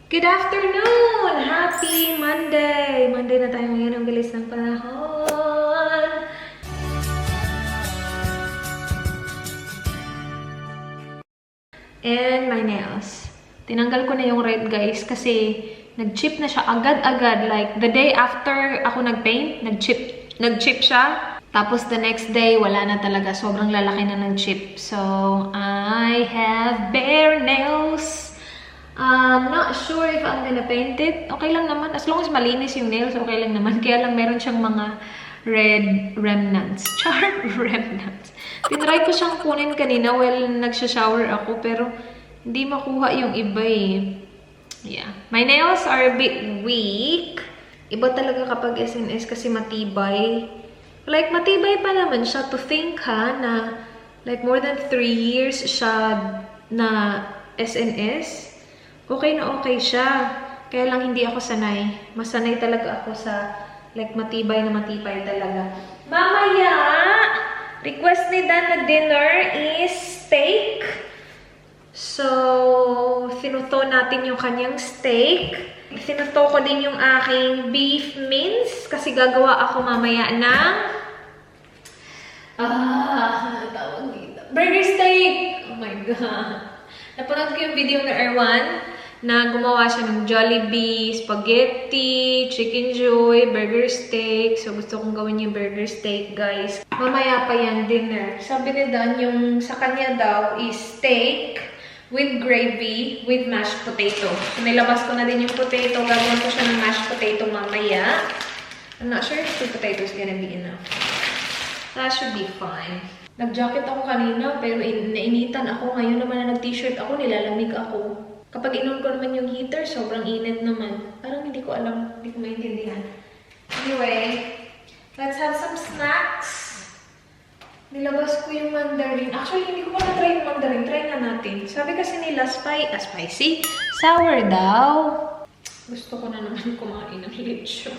Good afternoon! Happy Monday! Monday na tayo ngayon. Ang bilis ng panahon. And my nails. Tinanggal ko na yung red, guys, kasi nag-chip na siya agad-agad. Like, the day after ako nag-paint, nag-chip siya. Tapos the next day, wala na talaga. Sobrang lalaki na ng chip. So, I have bare nails. I'm not sure if I'm gonna paint it. Okay lang naman. As long as malinis yung nails, okay lang naman. Kaya lang meron siyang mga red remnants. Char remnants. Tinry ko siyang kunin kanina while nagsha-shower ako, pero hindi makuha yung iba eh. Yeah. My nails are a bit weak. Iba talaga kapag SNS kasi matibay. Like, matibay pa naman siya. To think ha, na like more than 3 years siya na SNS. Okay na okay siya. Kaya lang hindi ako sanay. Masanay talaga ako sa like matibay na matibay talaga. Mamaya, request ni Dan na dinner is steak. So, sinuto natin yung kanyang steak. Sinuto ko din yung aking beef mince kasi gagawa ako mamaya ng tawag dito. Burger steak! Oh my God. Napanood ko yung video na Erwan na gumawa siya ng Jollibee, spaghetti, chicken joy, burger steak. So, gusto kong gawin yung burger steak, guys. Mamaya pa yan, dinner. Sabi ni Dan, yung sa kanya daw is steak with gravy, with mashed potato. So, nilabas ko na din yung potato. Gagawin ko siya ng mashed potato mamaya. I'm not sure if 2 potatoes gonna be enough. That should be fine. Nag-jacket ako kanina, pero nainitan ako. Ngayon naman na nag-t-shirt ako, nilalamig ako. Kapag inon ko naman yung heater, sobrang init naman. Parang hindi ko alam, hindi ko maintindihan. Anyway, let's have some snacks. Nilabas ko yung mandarin. Actually, hindi ko pa na-try yung mandarin. Try na natin. Sabi kasi nila, spicy. Sour daw. Gusto ko na naman kumain ng lechon.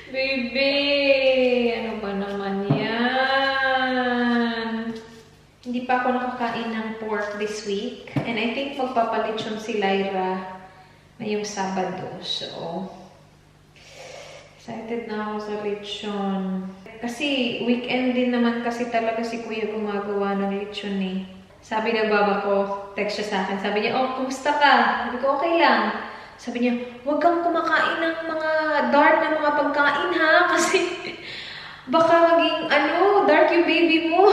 Baby! Ano ba naman yan? Hindi pa ako nakakain ng pork this week. And I think magpapalechon si Lyra ngayong Sabado. So, excited na ako sa lechon. Kasi weekend din naman kasi talaga si Kuya gumagawa ng lechon eh. Sabi ng baba ko, text siya sa akin. Sabi niya, oh, kumusta ka? Sabi ko, okay lang. Sabi niya, huwag kang kumakain ng mga dark na mga pagkain ha. Kasi baka maging, dark yung baby mo.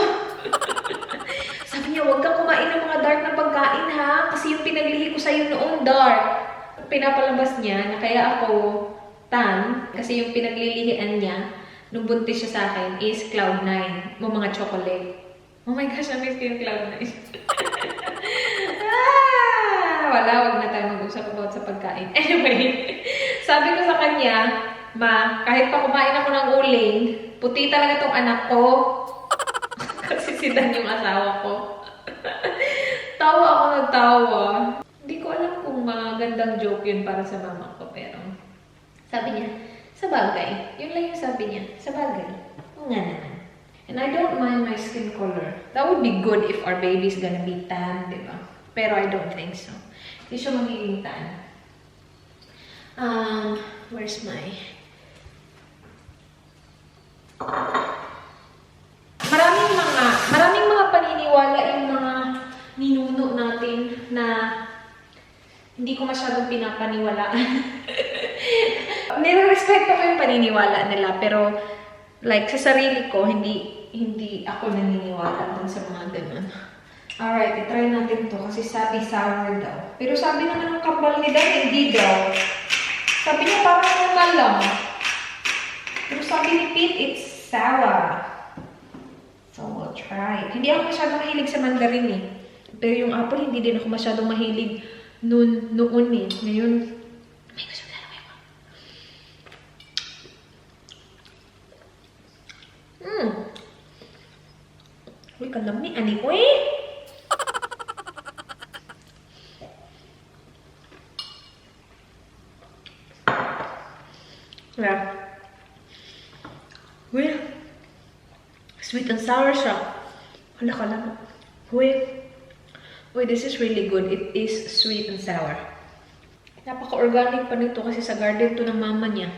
Sabi niya, huwag kang kumain ng mga dark na pagkain ha. Kasi yung pinaglihi ko sa'yo noong dark. Pinapalabas niya na kaya ako tan. Kasi yung pinaglilihian niya, nung buntis siya sa akin, is Cloud9. Mo mga chocolate. Oh my gosh, na-miss ko yung Cloud9. Wala, wag na tayo mag-usap about sa pagkain. Anyway, sabi ko sa kanya, ma, kahit pa kumain ako ng uling, puti talaga tong anak ko. Kasi si Dan yung asawa ko. Tawa ako ng tawa. Hindi ko alam kung magandang joke yun para sa mama ko, pero sabi niya, sa bagay. Yun lang yung sabi niya, sa bagay. Oo nga naman. And I don't mind my skin color. That would be good if our baby's gonna be tan, di ba? Pero I don't think so. Hindi siya magiging tan. Where's my... Maraming mga paniniwala yung mga ninuno natin na hindi ko masyadong pinapaniwalaan. Nire-respeto ko yung paniniwala nila, pero like sa sarili ko, hindi ako naniniwala dun sa mga ganun. Alright, itry natin to kasi sabi sour daw. Pero sabi naman ng kambal ni Dan, hindi daw. Sabi niya parang normal lang. Pero sabi ni Pete, it's sour. So, we'll try. Hindi ako masyadong mahilig sa mandarin eh. Pero yung apple, hindi din ako masyadong mahilig noon eh. Ngayon, may gusto na naman ako. Uy, kalami. Ani ko eh. Yeah. Uy. Sweet and sour siya. Hala ka lang. Uy. Uy, this is really good. It is sweet and sour. Napaka-organic pa nito kasi sa garden to ng mama niya.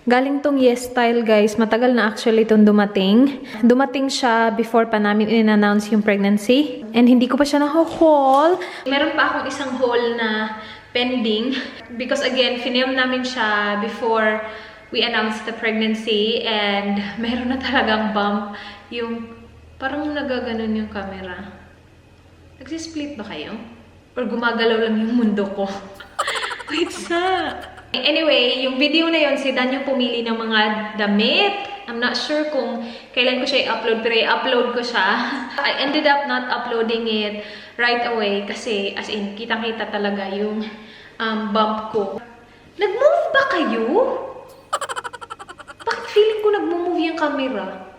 Galing tong Yes Style, guys. Matagal na actually itong dumating. Dumating siya before pa namin in-announce yung pregnancy. And hindi ko pa siya na-haul. Meron pa akong isang haul na pending. Because again, film namin siya before we announced the pregnancy. And meron na talagang bump. Yung parang nagaganon yung camera. Nagsisplit ba kayo? Or gumagalaw lang yung mundo ko? Wait sa... Anyway, yung video na yon si Dan yung pumili ng mga damit. I'm not sure kung kailan ko siya i-upload, pero i-upload ko siya. I ended up not uploading it right away kasi as in, kitang-kita talaga yung bump ko. Nag-move ba kayo? Bakit feeling ko nag-move yung camera?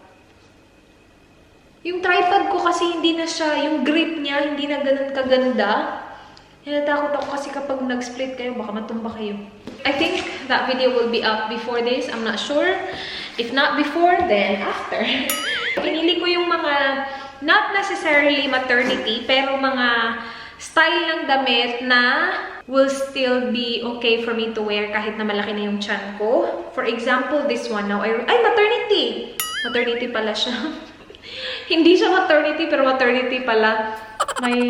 Yung tripod ko kasi hindi na siya, yung grip niya hindi na ganun kaganda. Natakot ako kasi kapag nag-split kayo, baka matumba kayo. I think that video will be up before this. I'm not sure. If not before, then after. Pinili ko yung mga, not necessarily maternity, pero mga style ng damit na will still be okay for me to wear kahit na malaki na yung tiyan ko. For example, this one now. Ay, maternity! Maternity pala siya. Hindi siya maternity, pero maternity pala. May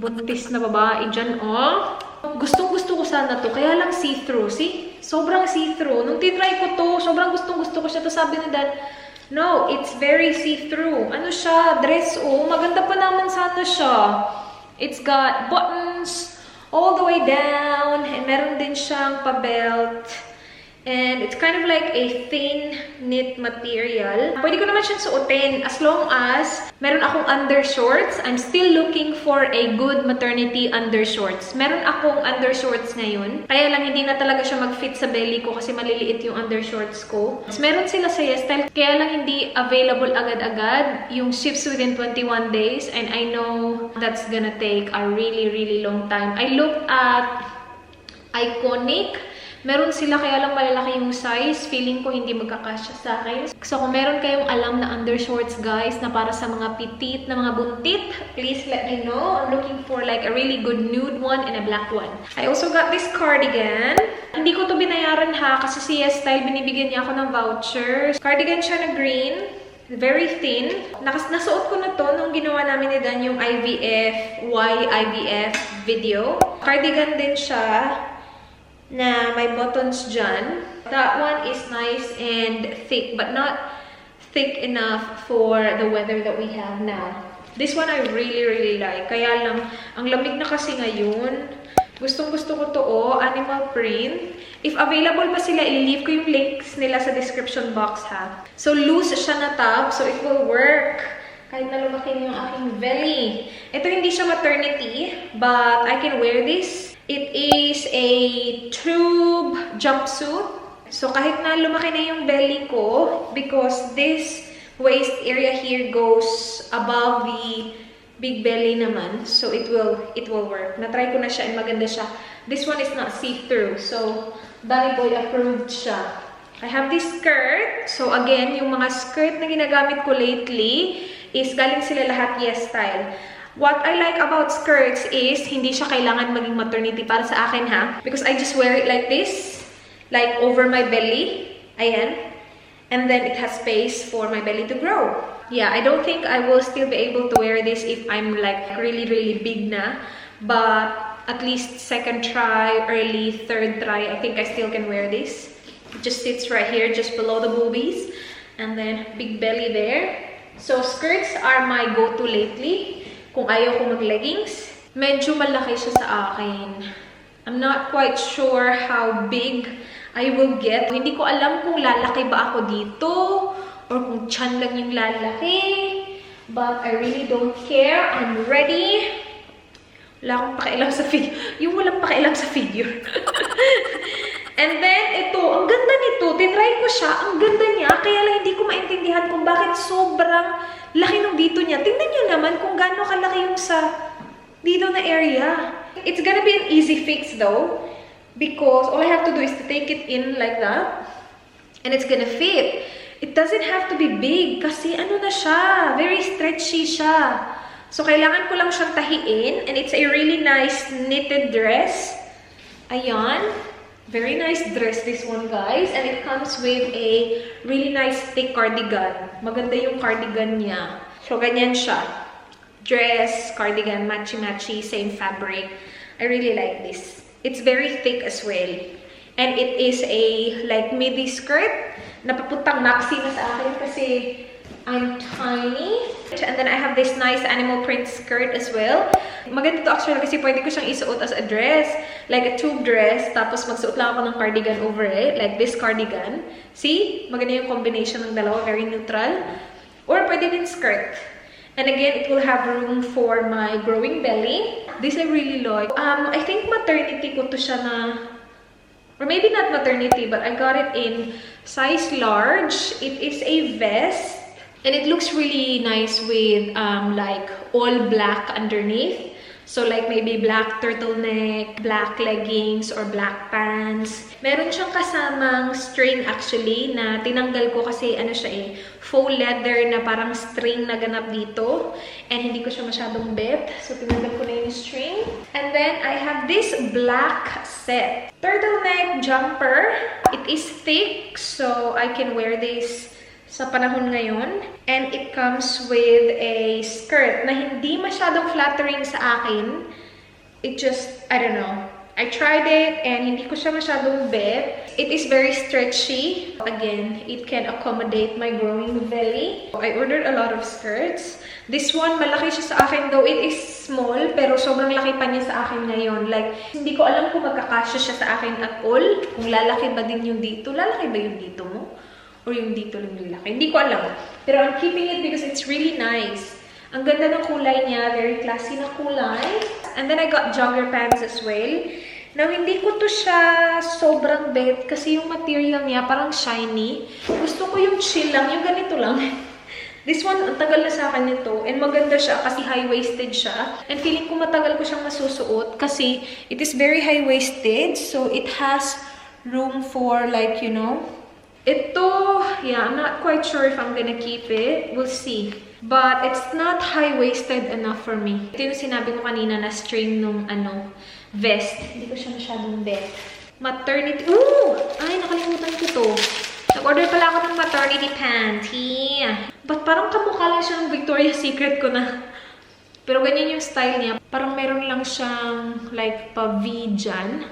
buntis na babae dyan, oh. Gustong-gusto ko sana to, kaya lang see-through. See? Sobrang see-through. Nung titry ko to, sobrang gustong-gusto ko siya. To sabi ni Dad, no, it's very see-through. Ano siya? Dress, oh. Maganda pa naman sana siya. It's got buttons all the way down. And meron din siyang pa-belt. And it's kind of like a thin knit material. Pwede ko naman siyang suotin as long as meron akong undershorts. I'm still looking for a good maternity undershorts. Meron akong undershorts ngayon. Kaya lang hindi na talaga siya mag-fit sa belly ko kasi maliliit yung undershorts ko. Meron sila sa Yes Style. Kaya lang hindi available agad-agad. Yung ships within 21 days. And I know that's gonna take a really, really long time. I looked at Iconic. Meron sila kaya lang malalaki yung size. Feeling ko hindi magkakasya sa akin. So kung meron kayong alam na undershorts, guys, na para sa mga petite na mga buntit, please let me know. I'm looking for like a really good nude one and a black one. I also got this cardigan. Hindi ko to binayaran ha, kasi si Yes Style binibigyan niya ako ng vouchers. Cardigan siya na green. Very thin. Nasuot ko na to nung ginawa namin ni Dan yung IVF video. Cardigan din siya na may buttons dyan. That one is nice and thick, but not thick enough for the weather that we have now. This one I really, really like. Kaya lang, ang lamig na kasi ngayon. Gustong-gusto ko to, oh, animal print. If available pa sila, i-leave ko yung links nila sa description box, ha. So, loose siya na top, so it will work. Kahit na lumaki yung aking belly. Ito hindi siya maternity, but I can wear this. It is a tube jumpsuit. So, kahit na lumaki na yung belly ko, because this waist area here goes above the big belly naman. So, it will work. Na-try ko na siya and maganda siya. This one is not see-through. So, Danny Boy approved siya. I have this skirt. So, again, yung mga skirt na ginagamit ko lately is galing sila lahat Yes Style. What I like about skirts is hindi siya kailangan maging maternity para sa akin, ha? Because I just wear it like this, like over my belly. Ayan. And then it has space for my belly to grow. Yeah, I don't think I will still be able to wear this if I'm like really, really big na. But at least second try, early third try, I think I still can wear this. It just sits right here, just below the boobies. And then big belly there. So skirts are my go-to lately. Kung ayaw ko mag-leggings, medyo malaki siya sa akin. I'm not quite sure how big I will get. Hindi ko alam kung lalaki ba ako dito or kung tiyan lang yung lalaki. But I really don't care. I'm ready. Wala akong pakialam sa figure. Yung walang pakialam sa figure. And then, ito. Ang ganda nito. Tinry ko siya. Ang ganda niya. Kaya lang hindi ko maintindihan kung bakit sobrang laki nung dito niya. Tingnan niyo naman kung gaano kalaki yung sa dito na area. It's gonna be an easy fix though. because all I have to do is to take it in like that and it's gonna fit. It doesn't have to be big kasi ano na siya, very stretchy siya. So kailangan ko lang siyang tahiin and it's a really nice knitted dress. Ayan. Very nice dress this one, guys. And it comes with a really nice thick cardigan. Maganda yung cardigan niya. So ganyan siya. Dress, cardigan, matchy-matchy, same fabric. I really like this. It's very thick as well. And it is a like midi skirt. Napapuntang maxi na sa akin kasi I'm tiny. And then I have this nice animal print skirt as well. Maganda to actually kasi pwede ko siyang isuot as a dress. Like a tube dress. Tapos magsuot lang ako ng cardigan over it. Like this cardigan. See? Maganda yung combination ng dalawa. Very neutral. Or pwede din skirt. And again, it will have room for my growing belly. This I really like. I think maternity ko to siya na... Or maybe not maternity, but I got it in size large. It is a vest. And it looks really nice with like all black underneath. So like maybe black turtleneck, black leggings, or black pants. Meron siyang kasamang string actually na tinanggal ko kasi ano siya eh, faux leather na parang string na ganap dito. And hindi ko siya masyadong bet. So tinanggal ko na yung string. And then I have this black set. Turtleneck jumper. It is thick so I can wear this sa panahon ngayon. And it comes with a skirt na hindi masyadong flattering sa akin. It just, I don't know. I tried it and hindi ko siya masyadong bet. It is very stretchy. Again, it can accommodate my growing belly. I ordered a lot of skirts. This one, malaki siya sa akin though. It is small, pero sobrang laki pa niya sa akin ngayon. Like, hindi ko alam kung magkakasya siya sa akin at all. Kung lalaki ba din yung dito. Lalaki ba yung dito mo? Or yung dito lang yung laki. Hindi ko alam. Pero I'm keeping it because it's really nice. Ang ganda ng kulay niya. Very classy na kulay. And then I got jogger pants as well. Now, hindi ko to siya sobrang bet kasi yung material niya parang shiny. Gusto ko yung chill lang. Yung ganito lang. This one, ang tagal na sa akin nito. And maganda siya kasi high-waisted siya. And feeling ko matagal ko siyang masusuot kasi it is very high-waisted. So, it has room for like, you know, ito, yeah, I'm not quite sure if I'm gonna keep it. We'll see. But it's not high-waisted enough for me. Ito yung sinabi ko kanina na string nung ano, vest. Hindi ko siya masyadong bet. Maternity. Ooh! Ay, nakalimutan ko to. Nag-order pala ako ng maternity panty. But parang kamukha lang siya ng Victoria's Secret ko na. Pero ganyan yung style niya. Parang meron lang siyang like pa-V dyan.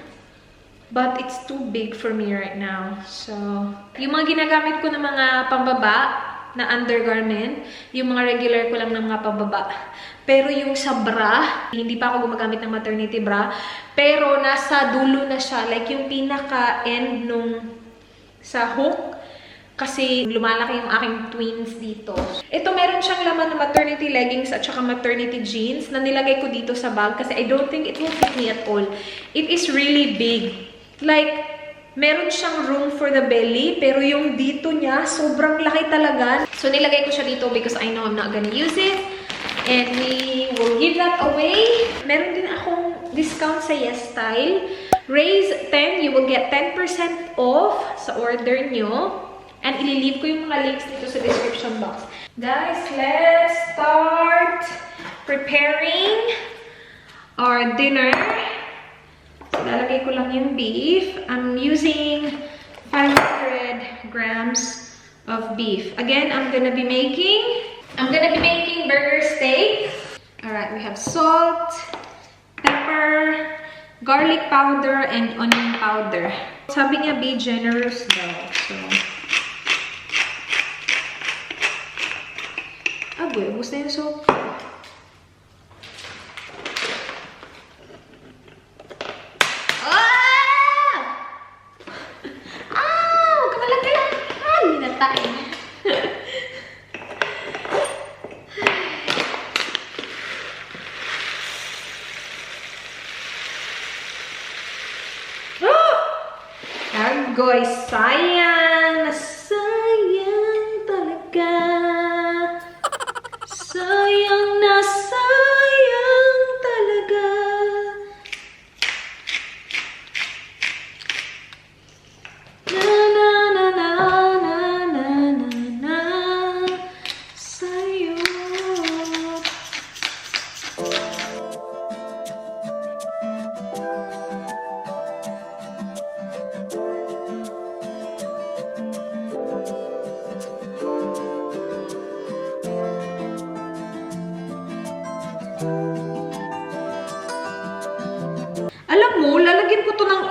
But it's too big for me right now. So, yung mga ginagamit ko ng mga pambaba na undergarment, yung mga regular ko lang ng mga pambaba. Pero yung sa bra, hindi pa ako gumagamit ng maternity bra. Pero nasa dulo na siya. Like yung pinaka-end nung sa hook. Kasi lumalaki yung aking twins dito. Ito meron siyang laman na maternity leggings at saka maternity jeans na nilagay ko dito sa bag kasi I don't think it will fit me at all. It is really big. Like, meron siyang room for the belly, pero yung dito niya, sobrang laki talaga. So, nilagay ko siya dito because I know I'm not gonna use it. And we will give that away. Meron din akong discount sa Yes Style. Raise 10, you will get 10% off sa order nyo. And ililive ko yung mga links dito sa description box. Guys, let's start preparing our dinner. So, lalagay ko lang yung beef. I'm using 500 grams of beef. Again, I'm gonna be making burger steak. Alright, we have salt, pepper, garlic powder, and onion powder. Sabi niya, be generous daw. So, agoy, ubos na yung salt. Agoy, sayang! Sayang talaga! Sayang na sayang talaga!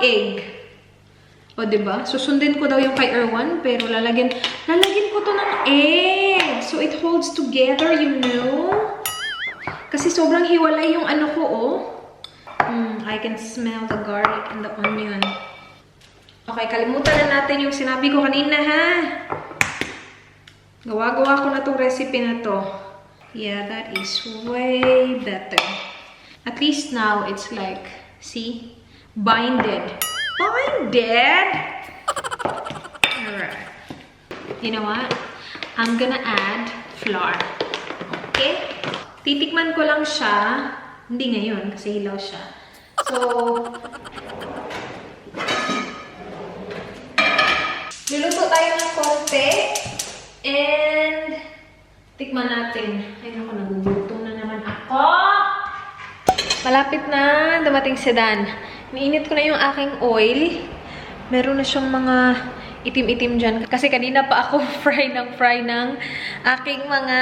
egg. O, diba? Susundin ko daw yung kay Erwan, pero lalagyan ko to ng egg. So, it holds together, you know? Kasi sobrang hiwalay yung ano ko, oh. I can smell the garlic and the onion. Okay, kalimutan na natin yung sinabi ko kanina, ha? Gawa-gawa ko na tong recipe na to. Yeah, that is way better. At least now, it's like, see? Binded. Binded! Alright. You know what? I'm gonna add flour. Okay? Titikman ko lang siya. Hindi ngayon, kasi hilaw siya. So, luluto tayo ng konti. And, tikman natin. Ay, naku, nagugutom na naman ako. Malapit na dumating si Dan. Mainit ko na yung aking oil. Meron na siyang mga itim-itim dyan. Kasi kanina pa ako fry ng aking mga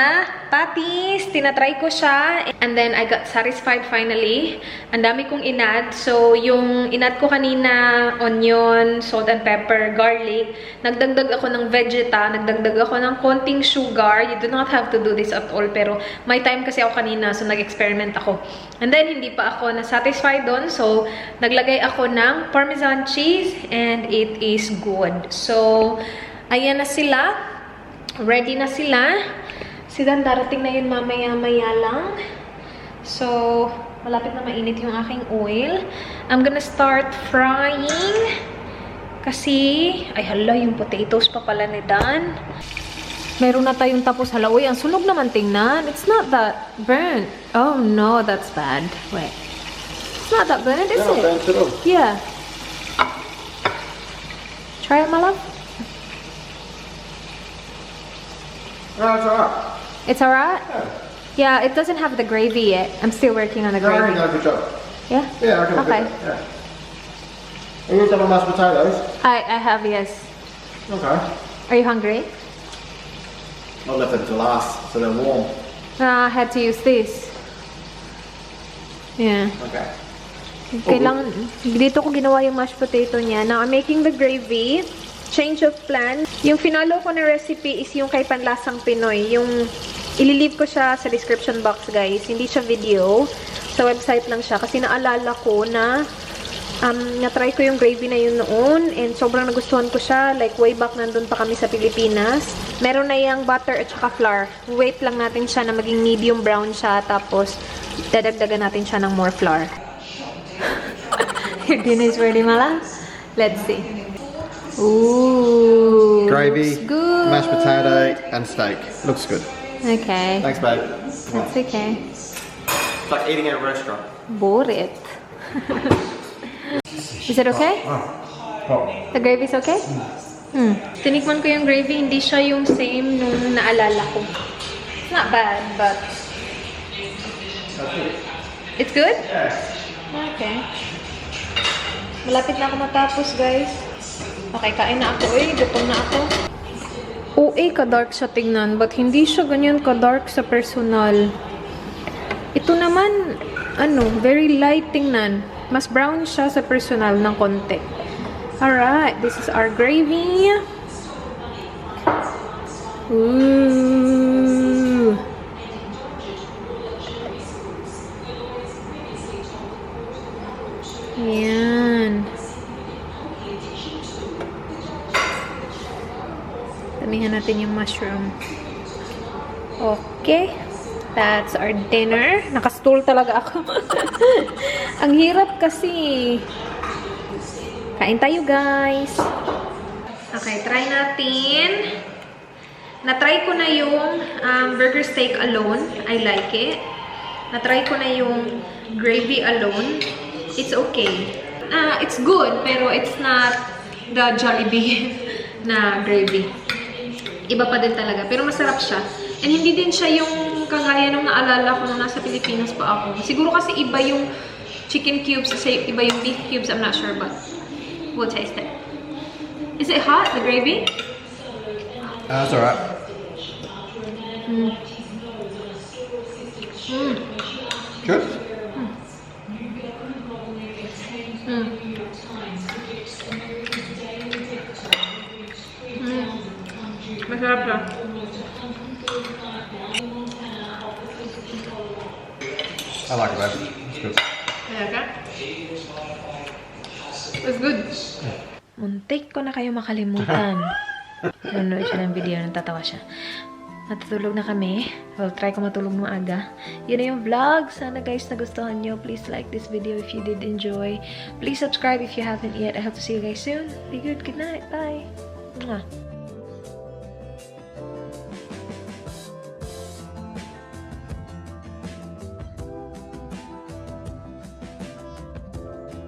patties. Tinatry ko siya. And then, I got satisfied finally. Ang dami kong inad. So, yung inad ko kanina, onion, salt and pepper, garlic. Nagdagdag ako ng vegeta. Nagdagdag ako ng konting sugar. You do not have to do this at all. Pero, may time kasi ako kanina. So, nag-experiment ako. And then, hindi pa ako na-satisfied doon. So, naglagay ako ng Parmesan cheese. And it is good. So, ayan na sila. Ready na sila. Si Dan, darating na yun mamaya-maya lang. So, malapit na mainit yung aking oil. I'm gonna start frying. Kasi, ay hala, yung potatoes pa pala ni Dan. Meron na tayong tapos. Hala, uy, ang sunog naman tingnan. It's not that burnt. Oh no, that's bad. Wait. It's not that burnt, is it? Burnt at all. Yeah. Try it, my love. No, it's alright. It's alright? Yeah, it doesn't have the gravy yet. I'm still working on the No, gravy. no, good job. Yeah? Yeah, I can Okay. do that. Yeah. Have you done my mashed potatoes? I have, yes. Okay. Are you hungry? I left them to last, so they're warm. I had to use this. Yeah. Okay. Kailangan, dito ko ginawa yung mashed potato niya. Now, I'm making the gravy. Change of plan. Yung finalo ko na recipe is yung kay Panlasang Pinoy. Yung, ililive ko siya sa description box, guys. Hindi siya video. Sa website lang siya. Kasi naalala ko na na-try ko yung gravy na yun noon. And sobrang nagustuhan ko siya. Like, way back nandun pa kami sa Pilipinas. Meron na yung butter at saka flour. Wait lang natin siya na maging medium brown siya. Tapos, dadagdagan natin siya ng more flour. Your dinner is ready, Mala? Let's see. Ooh. Gravy, looks good. mashed potato, and steak. Looks good. Okay. Thanks, babe. That's okay. It's like eating at a restaurant. Bought it. Is it okay? The gravy is okay? Tinikman ko yung gravy, hindi siya yung same nung naalala ko. It's not bad, but... It's good? Yeah. Okay. Malapit na ako matapos, guys. Okay, kain na ako. Uy, gutom na ako. OA ka-dark siya tingnan, but hindi siya ganyan ka-dark sa personal. Ito naman, very light tingnan. Mas brown siya sa personal ng konti. Alright, this is our gravy. Ooh. Yan. Damihan natin yung mushroom. Okay. That's our dinner. Nakastool talaga ako. Ang hirap kasi. Kain tayo, guys. Okay, try natin. Na-try ko na yung burger steak alone. I like it. Na-try ko na yung gravy alone. It's okay. It's good, pero it's not the Jollibee na gravy. Iba pa din talaga. Pero masarap siya. And hindi din siya yung kagaya nung naalala ko nung nasa Pilipinas pa ako. Siguro kasi iba yung chicken cubes, kasi iba yung beef cubes. I'm not sure, but we'll taste it. Is it hot, the gravy? That's alright. Good? Masarap siya. I like it, babe. It's good. Talaga? It's good. Muntik ko na kayo makalimutan. Nanonood siya ng video, natatawa siya. Matutulog na kami. Well, try ko matulog maaga. Yun na yung vlog. Sana guys nagustuhan nyo. Please like this video if you did enjoy. Please subscribe if you haven't yet. I hope to see you guys soon. Be good. Good night. Bye. Mwah.